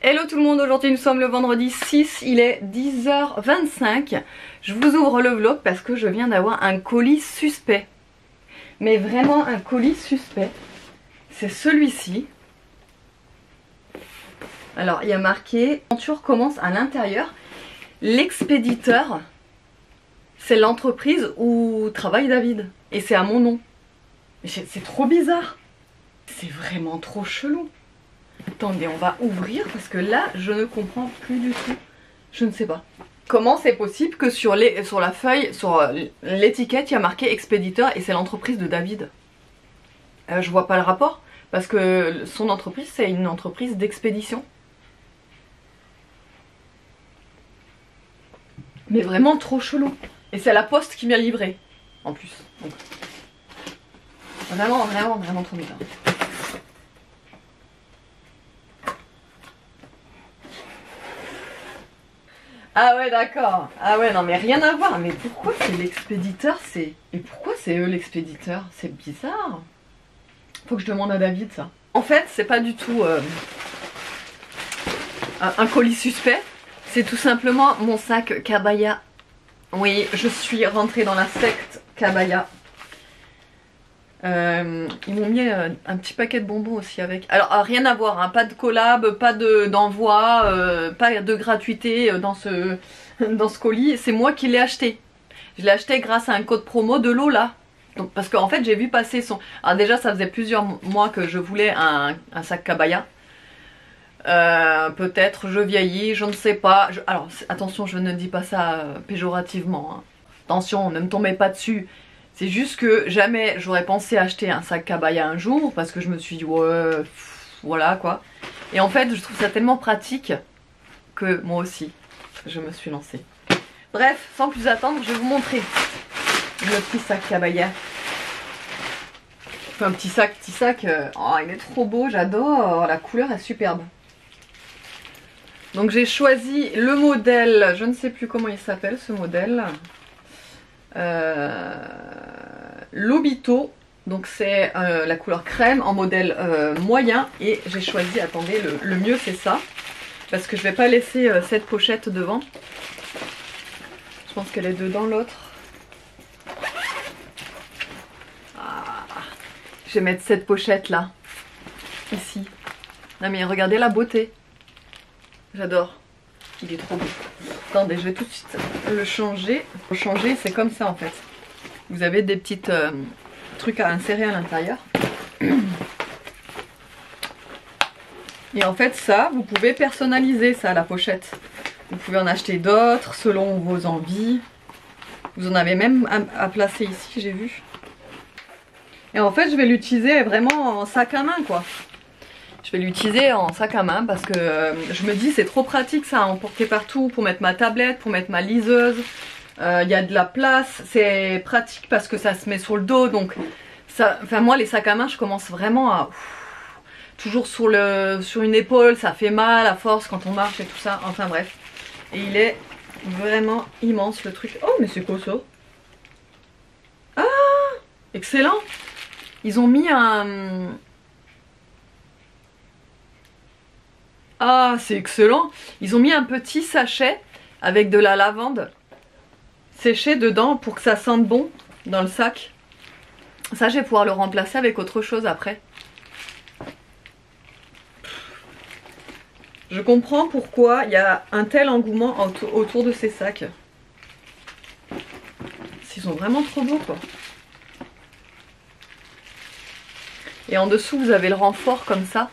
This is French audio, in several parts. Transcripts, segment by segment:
Hello tout le monde, aujourd'hui nous sommes le vendredi 6, il est 10h25. Je vous ouvre le vlog parce que je viens d'avoir un colis suspect. Mais vraiment un colis suspect. C'est celui-ci. Alors il y a marqué l'aventure commence à l'intérieur. L'expéditeur, c'est l'entreprise où travaille David. Et c'est à mon nom. C'est trop bizarre. C'est vraiment trop chelou. Attendez, on va ouvrir parce que là, je ne comprends plus du tout. Je ne sais pas. Comment c'est possible que sur la feuille, sur l'étiquette, il y a marqué expéditeur et c'est l'entreprise de David? Je vois pas le rapport. Parce que son entreprise, c'est une entreprise d'expédition. Mais vraiment trop chelou. Et c'est la poste qui m'a livré. En plus. Donc, vraiment trop bizarre. Ah ouais d'accord. Ah ouais non mais rien à voir. Mais pourquoi c'est l'expéditeur? Et pourquoi c'est eux l'expéditeur? C'est bizarre. Faut que je demande à David ça. En fait c'est pas du tout un colis suspect. C'est tout simplement mon sac Cabaya. Oui, je suis rentrée dans la secte Cabaya. Ils m'ont mis un petit paquet de bonbons aussi avec. Alors rien à voir, hein, pas de collab, pas d'envoi, pas de gratuité dans ce colis. C'est moi qui l'ai acheté. Je l'ai acheté grâce à un code promo de Lola. Donc, parce qu'en fait j'ai vu passer son... Alors déjà ça faisait plusieurs mois que je voulais un sac Cabaya. Peut-être je vieillis, je ne sais pas. Alors attention, je ne dis pas ça péjorativement. Hein. Attention, ne me tombez pas dessus. C'est juste que jamais j'aurais pensé acheter un sac Cabaya un jour parce que je me suis dit ouais, voilà quoi. Et en fait je trouve ça tellement pratique que moi aussi je me suis lancée. Bref, sans plus attendre, je vais vous montrer le petit sac Cabaya. Enfin petit sac, oh il est trop beau, j'adore, la couleur est superbe. Donc j'ai choisi le modèle, je ne sais plus comment il s'appelle ce modèle. Lobito, donc c'est la couleur crème en modèle moyen et j'ai choisi, attendez, le mieux c'est ça parce que je vais pas laisser cette pochette devant, je pense qu'elle est dedans l'autre. Je vais mettre cette pochette là, ici. Non mais regardez la beauté, j'adore, il est trop beau. Attendez, je vais tout de suite le changer. Pour changer, c'est comme ça en fait. Vous avez des petits trucs à insérer à l'intérieur. Et en fait ça, vous pouvez personnaliser ça, la pochette. Vous pouvez en acheter d'autres selon vos envies. Vous en avez même à placer ici, j'ai vu. Et en fait je vais l'utiliser vraiment en sac à main quoi. Je vais l'utiliser en sac à main parce que je me dis c'est trop pratique ça à emporter partout pour mettre ma tablette, pour mettre ma liseuse. Il y a de la place, c'est pratique parce que ça se met sur le dos. Donc ça, enfin moi les sacs à main je commence vraiment à... toujours sur une épaule, ça fait mal à force quand on marche et tout ça. Enfin bref. Et il est vraiment immense le truc. Oh mais c'est quoi ça? Ah excellent. Ils ont mis un... Ah, c'est excellent. Ils ont mis un petit sachet avec de la lavande séchée dedans pour que ça sente bon dans le sac. Ça, je vais pouvoir le remplacer avec autre chose après. Je comprends pourquoi il y a un tel engouement autour de ces sacs. Ils sont vraiment trop beaux, quoi. Et en dessous, vous avez le renfort comme ça.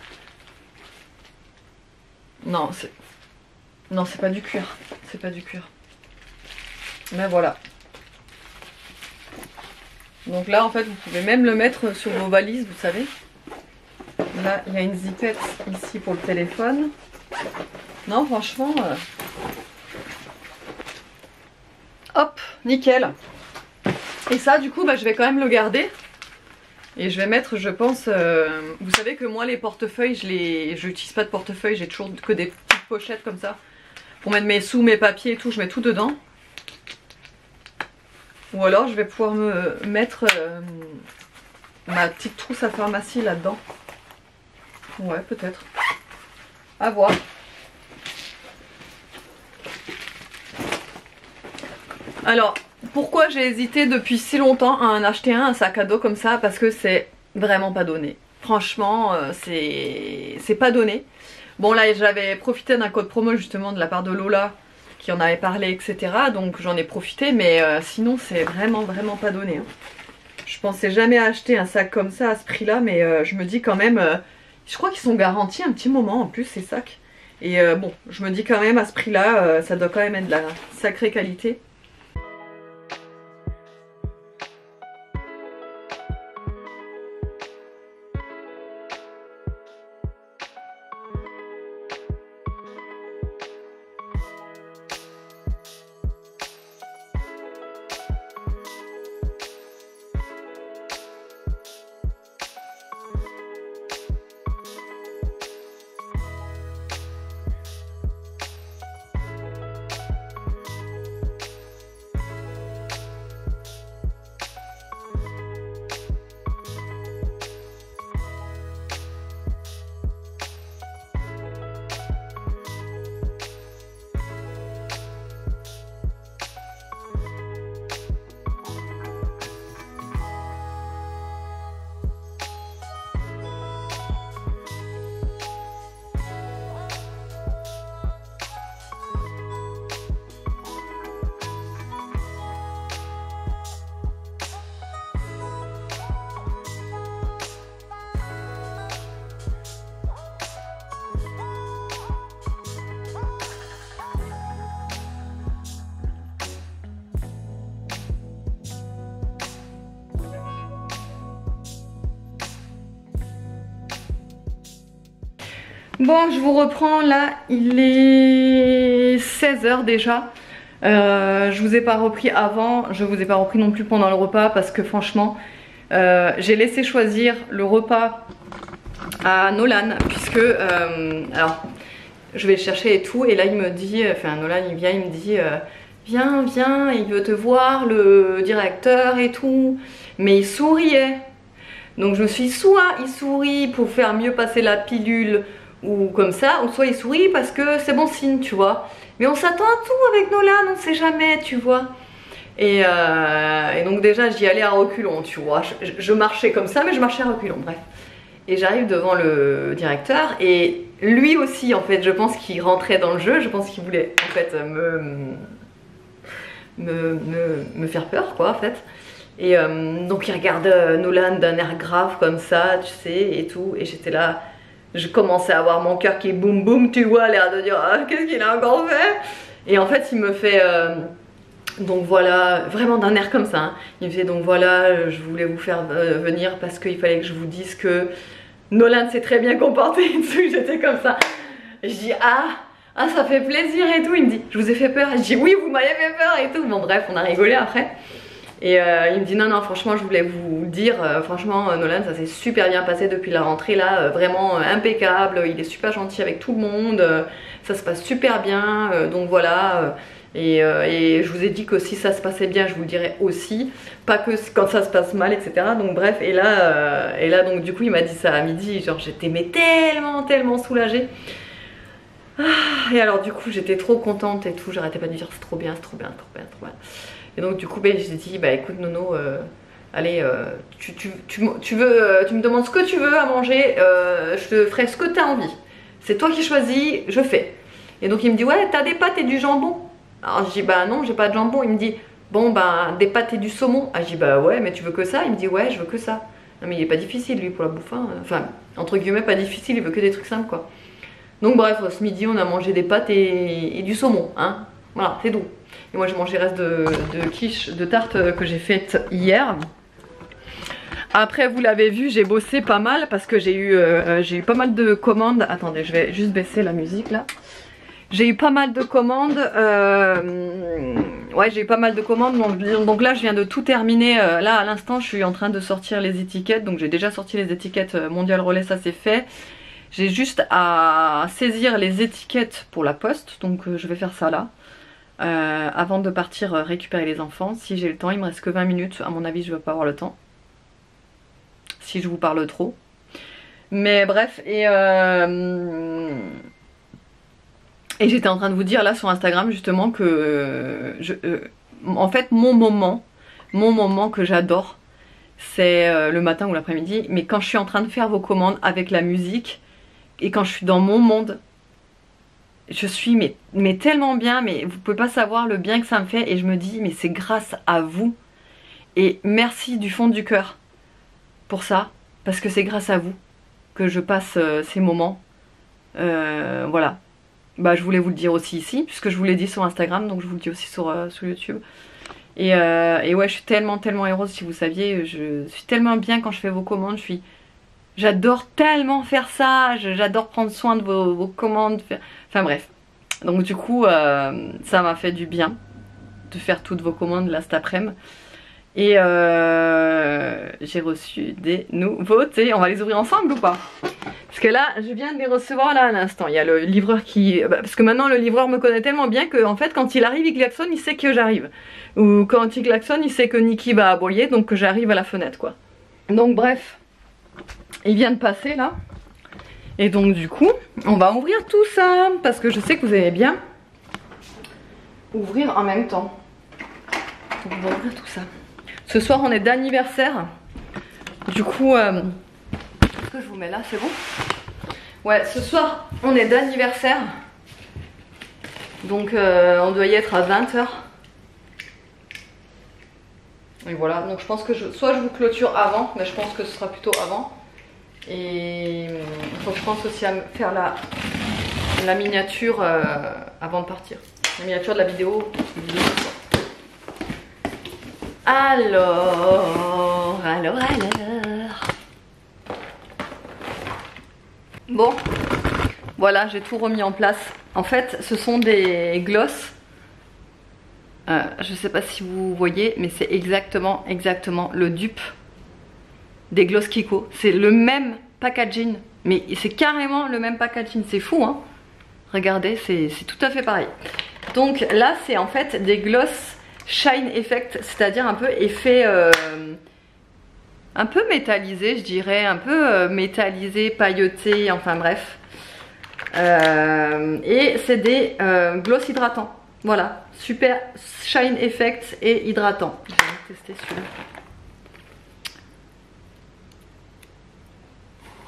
Non, c'est pas du cuir. C'est pas du cuir. Mais voilà. Donc là, en fait, vous pouvez même le mettre sur vos valises, vous savez. Là, il y a une zippette ici pour le téléphone. Non, franchement... Hop, nickel. Et ça, du coup, bah, je vais quand même le garder. Et je vais mettre, je pense... vous savez que moi, les portefeuilles, je n'utilise pas de portefeuille. J'ai toujours que des petites pochettes comme ça. Pour mettre mes sous, mes papiers et tout, je mets tout dedans. Ou alors, je vais pouvoir me mettre ma petite trousse à pharmacie là-dedans. Ouais, peut-être. À voir. Alors, pourquoi j'ai hésité depuis si longtemps à en acheter un sac à dos comme ça? Parce que c'est vraiment pas donné. Franchement, c'est pas donné. Bon là, j'avais profité d'un code promo justement de la part de Lola qui en avait parlé, etc. Donc j'en ai profité, mais sinon c'est vraiment pas donné. Hein. Je pensais jamais acheter un sac comme ça à ce prix là, mais je me dis quand même, je crois qu'ils sont garantis un petit moment en plus ces sacs. Et bon, je me dis quand même à ce prix là, ça doit quand même être de la sacrée qualité. Bon, je vous reprends là, il est 16 h déjà. Je vous ai pas repris avant, je vous ai pas repris non plus pendant le repas parce que franchement, j'ai laissé choisir le repas à Nolan puisque, alors, je vais le chercher et tout et là il me dit, enfin Nolan il vient, il me dit, viens, il veut te voir, le directeur et tout, mais il souriait. Donc je me suis dit, soit il sourit pour faire mieux passer la pilule ou comme ça, ou soit il sourit parce que c'est bon signe, tu vois. Mais on s'attend à tout avec Nolan, on sait jamais, tu vois. Et donc déjà j'y allais à reculons, tu vois. Je marchais comme ça, mais je marchais à reculons, bref. Et j'arrive devant le directeur et lui aussi, en fait, je pense qu'il rentrait dans le jeu, je pense qu'il voulait en fait me faire peur, quoi, en fait. Et donc il regarde Nolan d'un air grave comme ça, tu sais, et tout. Et j'étais là, je commençais à avoir mon cœur qui boum boum, tu vois, l'air de dire ah, qu'est-ce qu'il a encore fait. Et en fait il me fait donc voilà, vraiment d'un air comme ça, hein. Il me fait donc voilà, je voulais vous faire venir parce qu'il fallait que je vous dise que Nolan s'est très bien comporté et tout. J'étais comme ça, et je dis ah ça fait plaisir et tout. Il me dit je vous ai fait peur, et je dis oui vous m'avez fait peur et tout. Bon bref, on a rigolé après. Et il me dit non franchement je voulais vous le dire, franchement Nolan ça s'est super bien passé depuis la rentrée là, vraiment impeccable, il est super gentil avec tout le monde, ça se passe super bien, donc voilà, et je vous ai dit que si ça se passait bien je vous le dirais aussi, pas que quand ça se passe mal, etc. Donc bref, et là donc du coup il m'a dit ça à midi, genre j'étais mais tellement soulagée. Et alors du coup j'étais trop contente et tout, j'arrêtais pas de dire c'est trop bien, c'est trop bien, trop bien, trop bien. Et donc du coup ben, j'ai dit bah écoute Nono, allez tu me demandes ce que tu veux à manger, je te ferai ce que tu as envie. C'est toi qui choisis, je fais. Et donc il me dit ouais t'as des pâtes et du jambon. Alors je dis bah non j'ai pas de jambon. Il me dit bon bah des pâtes et du saumon. Ah je dis bah ouais mais tu veux que ça. Il me dit ouais je veux que ça. Non mais il est pas difficile lui pour la bouffe, hein. Enfin entre guillemets pas difficile, il veut que des trucs simples quoi. Donc bref ce midi on a mangé des pâtes et du saumon, hein. Voilà c'est tout. Et moi j'ai mangé le reste de quiche, de tarte que j'ai faite hier. Après vous l'avez vu, j'ai bossé pas mal parce que j'ai eu pas mal de commandes. Attendez, je vais juste baisser la musique là. J'ai eu pas mal de commandes. Ouais j'ai eu pas mal de commandes. Donc là je viens de tout terminer. Là à l'instant je suis en train de sortir les étiquettes. Donc j'ai déjà sorti les étiquettes Mondial Relais, ça c'est fait. J'ai juste à saisir les étiquettes pour la poste. Donc je vais faire ça là. Avant de partir récupérer les enfants, si j'ai le temps. Il me reste que 20 minutes, à mon avis je vais pas avoir le temps si je vous parle trop, mais bref. Et j'étais en train de vous dire là sur Instagram justement que en fait mon moment que j'adore, c'est le matin ou l'après-midi. Mais quand je suis en train de faire vos commandes avec la musique et quand je suis dans mon monde, je suis mais tellement bien, mais vous pouvez pas savoir le bien que ça me fait. Et je me dis mais c'est grâce à vous et merci du fond du cœur pour ça, parce que c'est grâce à vous que je passe ces moments. Voilà, bah je voulais vous le dire aussi ici puisque je vous l'ai dit sur Instagram, donc je vous le dis aussi sur YouTube. Et ouais, je suis tellement heureuse. Si vous saviez, je suis tellement bien quand je fais vos commandes. J'adore tellement faire ça. J'adore prendre soin de vos commandes. Enfin bref. Donc du coup, ça m'a fait du bien de faire toutes vos commandes là cet après-midi. Et j'ai reçu des nouveautés. On va les ouvrir ensemble ou pas? Parce que là, je viens de les recevoir là à l'instant. Il y a le livreur qui... Parce que maintenant le livreur me connaît tellement bien que en fait quand il arrive, il klaxonne, il sait que j'arrive. Ou quand il klaxonne, il sait que Niki va aboyer, donc que j'arrive à la fenêtre quoi. Donc bref, il vient de passer là. Et donc du coup, on va ouvrir tout ça. Parce que je sais que vous aimez bien ouvrir en même temps. Donc on va ouvrir tout ça. Ce soir on est d'anniversaire. Du coup, est-ce que je vous mets là, c'est bon? Ouais, ce soir on est d'anniversaire. Donc on doit y être à 20 h. Et voilà, donc je pense que soit je vous clôture avant, mais je pense que ce sera plutôt avant. Et il faut que je pense aussi à faire la miniature avant de partir. La miniature de la vidéo. Alors. Bon, voilà, j'ai tout remis en place. En fait, ce sont des glosses. Je sais pas si vous voyez, mais c'est exactement le dupe des Gloss Kiko. C'est le même packaging, mais c'est carrément le même packaging. C'est fou, hein? Regardez, c'est tout à fait pareil. Donc là, c'est en fait des gloss shine effect, c'est-à-dire un peu effet un peu métallisé, je dirais, un peu métallisé, pailleté, enfin bref. Et c'est des gloss hydratants. Voilà, super shine effect et hydratant. Je vais tester celui-là.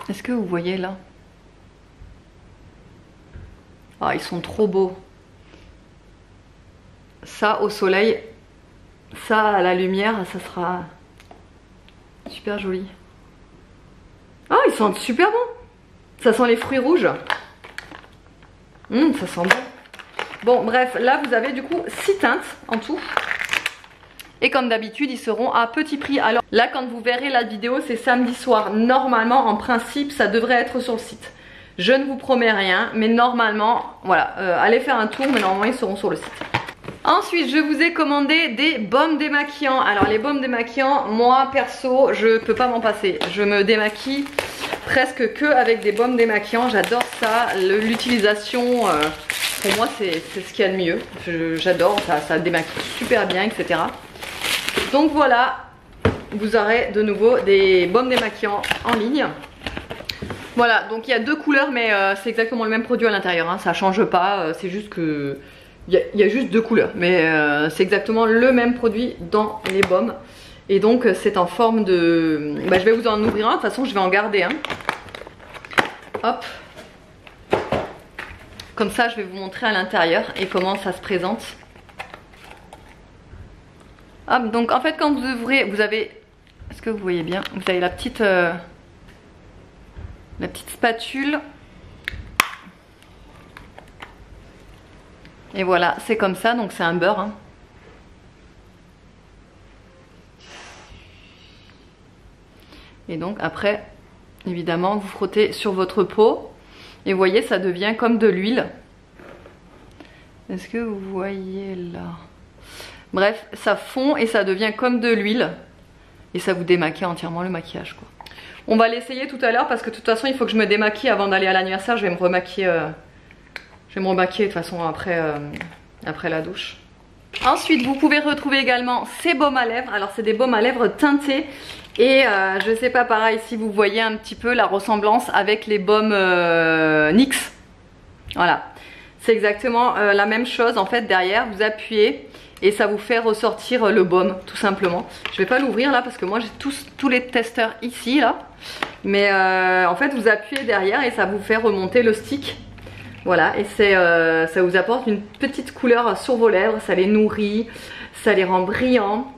Est-ce que vous voyez là? Ah, ils sont trop beaux. Ça au soleil, ça à la lumière, ça sera super joli. Ah, ils sentent super bon. Ça sent les fruits rouges. Ça sent bon. Bon, bref, là vous avez du coup 6 teintes en tout. Et comme d'habitude, ils seront à petit prix. Alors là, quand vous verrez la vidéo, c'est samedi soir. Normalement, en principe, ça devrait être sur le site. Je ne vous promets rien, mais normalement, voilà, allez faire un tour, mais normalement, ils seront sur le site. Ensuite, je vous ai commandé des baumes démaquillants. Alors les baumes démaquillants, moi perso, je peux pas m'en passer. Je me démaquille presque que avec des baumes démaquillants. J'adore ça. L'utilisation, pour moi, c'est ce qu'il y a de mieux. J'adore, ça démaquille super bien, etc. Donc voilà, vous aurez de nouveau des baumes démaquillants en ligne. Voilà, donc il y a 2 couleurs, mais c'est exactement le même produit à l'intérieur, hein, ça change pas, c'est juste que il y a juste 2 couleurs, mais c'est exactement le même produit dans les baumes. Et donc c'est en forme de... Bah, je vais vous en ouvrir un, de toute façon je vais en garder un. Hop. Comme ça je vais vous montrer à l'intérieur et comment ça se présente. Hop, donc en fait quand vous ouvrez, vous avez... Est-ce que vous voyez bien? Vous avez la petite spatule. Et voilà, c'est comme ça, donc c'est un beurre. Hein. Et donc après, évidemment, vous frottez sur votre peau. Et vous voyez, ça devient comme de l'huile. Est-ce que vous voyez là? Bref, ça fond et ça devient comme de l'huile. Et ça vous démaquille entièrement le maquillage, quoi. On va l'essayer tout à l'heure parce que de toute façon, il faut que je me démaquille avant d'aller à l'anniversaire. Je vais me remaquiller. Je vais me remaquiller de toute façon après la douche. Ensuite, vous pouvez retrouver également ces baumes à lèvres. Alors, c'est des baumes à lèvres teintés. Et je sais pas pareil si vous voyez un petit peu la ressemblance avec les baumes NYX. Voilà. C'est exactement la même chose en fait. Derrière vous appuyez et ça vous fait ressortir le baume tout simplement. Je vais pas l'ouvrir là parce que moi j'ai tous les testeurs ici là. Mais en fait vous appuyez derrière et ça vous fait remonter le stick. Voilà, et ça vous apporte une petite couleur sur vos lèvres, ça les nourrit, ça les rend brillants.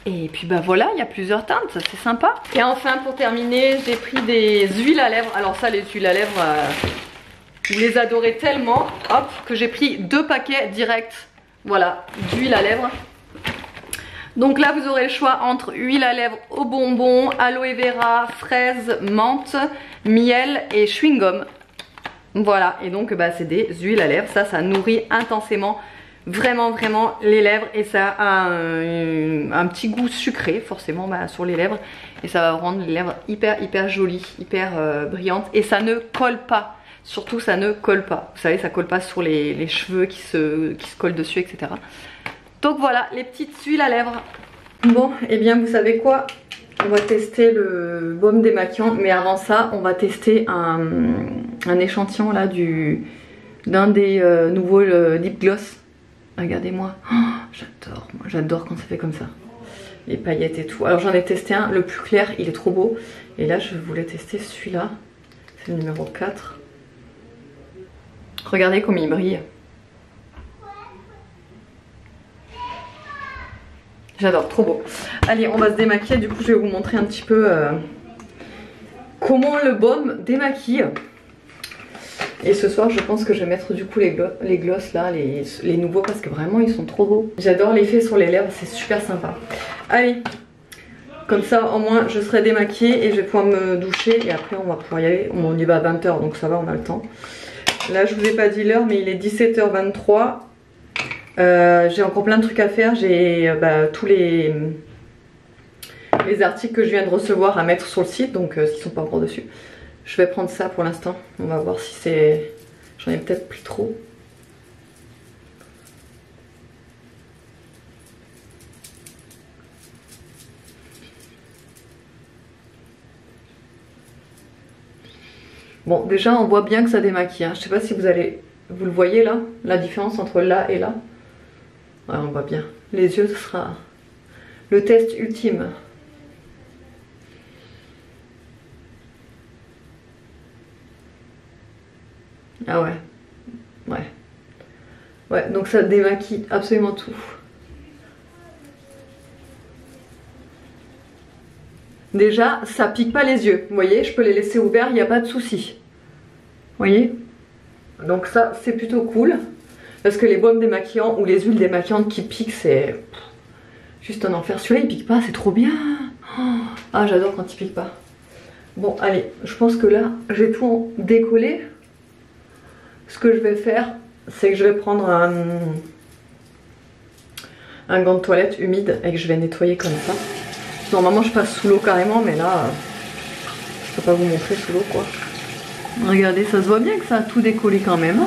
Et puis bah voilà, il y a plusieurs teintes, ça c'est sympa. Et enfin pour terminer, j'ai pris des huiles à lèvres. Alors ça, les huiles à lèvres, vous les adorez tellement, hop, que j'ai pris 2 paquets directs. Voilà, d'huile à lèvres. Donc là vous aurez le choix entre huile à lèvres au bonbon, aloe vera, fraise, menthe, miel et chewing-gum. Voilà, et donc bah, c'est des huiles à lèvres, ça nourrit intensément vraiment les lèvres et ça a un petit goût sucré forcément bah, sur les lèvres et ça va rendre les lèvres hyper jolies, hyper brillantes et ça ne colle pas, surtout ça ne colle pas, vous savez ça colle pas sur les cheveux qui se collent dessus, etc. Donc voilà les petites huiles à lèvres. Bon, et bien vous savez quoi, on va tester le baume démaquillant, mais avant ça on va tester un échantillon là d'un des nouveaux lip gloss. Regardez-moi, oh, j'adore quand ça fait comme ça, les paillettes et tout. Alors j'en ai testé un, le plus clair, il est trop beau. Et là je voulais tester celui-là, c'est le numéro 4. Regardez comme il brille. J'adore, trop beau. Allez, on va se démaquiller, du coup je vais vous montrer un petit peu comment le baume démaquille. Et ce soir je pense que je vais mettre du coup les gloss là, les nouveaux, parce que vraiment ils sont trop beaux. J'adore l'effet sur les lèvres, c'est super sympa. Allez, comme ça au moins je serai démaquillée et je vais pouvoir me doucher et après on va pouvoir y aller. On y va à 20 h donc ça va, on a le temps. Là je vous ai pas dit l'heure mais il est 17 h 23. J'ai encore plein de trucs à faire, j'ai tous les articles que je viens de recevoir à mettre sur le site, donc s'ils sont pas encore dessus. Je vais prendre ça pour l'instant, on va voir si c'est... J'en ai peut-être pris trop. Bon, déjà on voit bien que ça démaquille, hein. Je sais pas si vous le voyez là, la différence entre là et là. Ouais, on voit bien. Les yeux, ce sera le test ultime. Ah ouais. Ouais. Ouais, donc ça démaquille absolument tout. Déjà, ça pique pas les yeux. Vous voyez, je peux les laisser ouverts, il n'y a pas de souci. Vous voyez? Donc ça, c'est plutôt cool. Parce que les baumes démaquillants ou les huiles démaquillantes qui piquent, c'est juste un enfer. Celui-là, il pique pas, c'est trop bien. Ah, j'adore quand il pique pas. Bon, allez, je pense que là, j'ai tout décollé. Ce que je vais faire, c'est que je vais prendre un gant de toilette humide et que je vais nettoyer comme ça. Normalement, je passe sous l'eau carrément, mais là, je peux pas vous montrer sous l'eau, quoi. Regardez, ça se voit bien que ça a tout décollé quand même.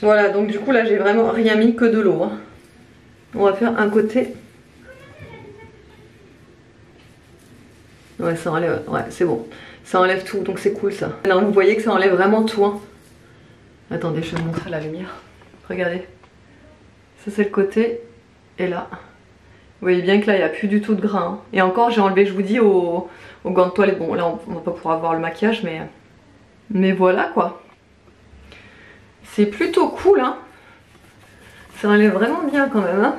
Voilà, donc du coup, là, j'ai vraiment rien mis que de l'eau. Hein. On va faire un côté. Ouais, ça enlève, ouais, c'est bon. Ça enlève tout, donc c'est cool ça. Alors, vous voyez que ça enlève vraiment tout. Hein. Attendez, je vais vous montrer la lumière. Regardez. Ça, c'est le côté. Et là. Vous voyez bien que là, il n'y a plus du tout de grain. Hein. Et encore, j'ai enlevé, je vous dis, au gant de toilette. Bon, là, on va pas pouvoir voir le maquillage, mais voilà quoi. C'est plutôt cool, hein. Ça enlève vraiment bien quand même, hein.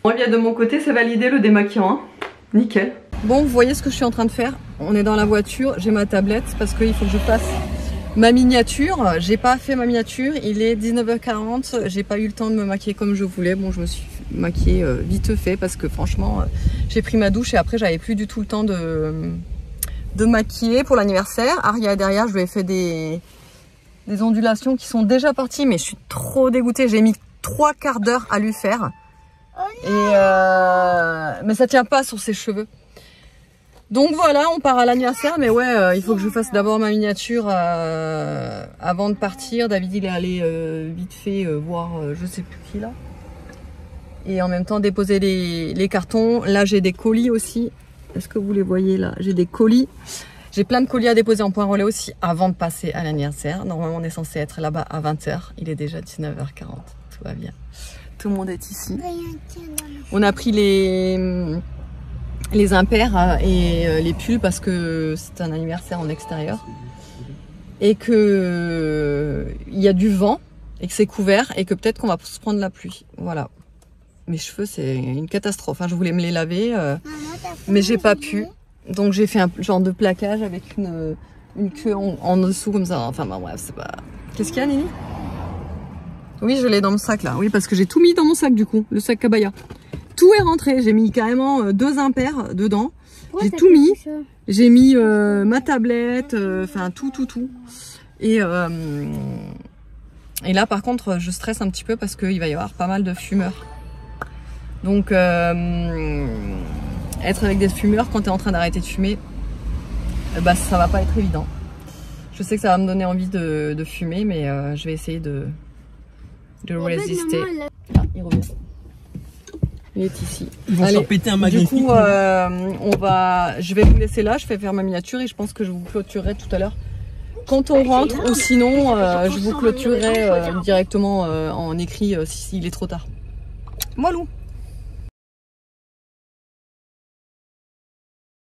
Bon, et bien de mon côté, c'est validé le démaquillant, hein. Nickel. Bon, vous voyez ce que je suis en train de faire. On est dans la voiture, j'ai ma tablette parce qu'il faut que je fasse ma miniature. J'ai pas fait ma miniature, il est 19 h 40. J'ai pas eu le temps de me maquiller comme je voulais. Bon, je me suis maquillée vite fait parce que franchement, j'ai pris ma douche et après j'avais plus du tout le temps de maquiller pour l'anniversaire. Aria derrière, je lui ai fait des ondulations qui sont déjà parties, mais je suis trop dégoûtée. J'ai mis 3 quarts d'heure à lui faire. Mais ça tient pas sur ses cheveux. Donc voilà, on part à l'anniversaire, mais ouais, il faut que je fasse d'abord ma miniature avant de partir. David, il est allé vite fait voir je sais plus qui là. et en même temps déposer les cartons. Là j'ai des colis aussi. Est-ce que vous les voyez là? J'ai des colis. J'ai plein de colis à déposer en point relais aussi avant de passer à l'anniversaire. Normalement on est censé être là-bas à 20 h. Il est déjà 19 h 40. Tout va bien. Tout le monde est ici. On a pris les impairs et les pulls parce que c'est un anniversaire en extérieur. Et que il y a du vent et que c'est couvert et que peut-être qu'on va se prendre la pluie. Voilà. Mes cheveux c'est une catastrophe. Hein. Je voulais me les laver mais j'ai pas pu. Donc j'ai fait un genre de plaquage avec une queue en dessous comme ça. Enfin bah, bref, c'est pas... Qu'est-ce qu'il y a Nini? Oui, je l'ai dans mon sac là. Oui, parce que j'ai tout mis dans mon sac du coup, le sac Cabaya. Tout est rentré. J'ai mis carrément 2 impairs dedans. J'ai tout mis. J'ai mis ma tablette, enfin tout. Et là par contre, je stresse un petit peu parce qu'il va y avoir pas mal de fumeurs. Donc être avec des fumeurs quand tu es en train d'arrêter de fumer, bah ça va pas être évident. Je sais que ça va me donner envie de fumer, mais je vais essayer de résister. Ah, il revient. Il est ici. Ils vont faire péter un magnifique. Du coup, je vais vous laisser là. Je vais faire ma miniature et je pense que je vous clôturerai tout à l'heure quand on rentre, ou sinon je vous clôturerai directement en écrit s'il est trop tard. Molou.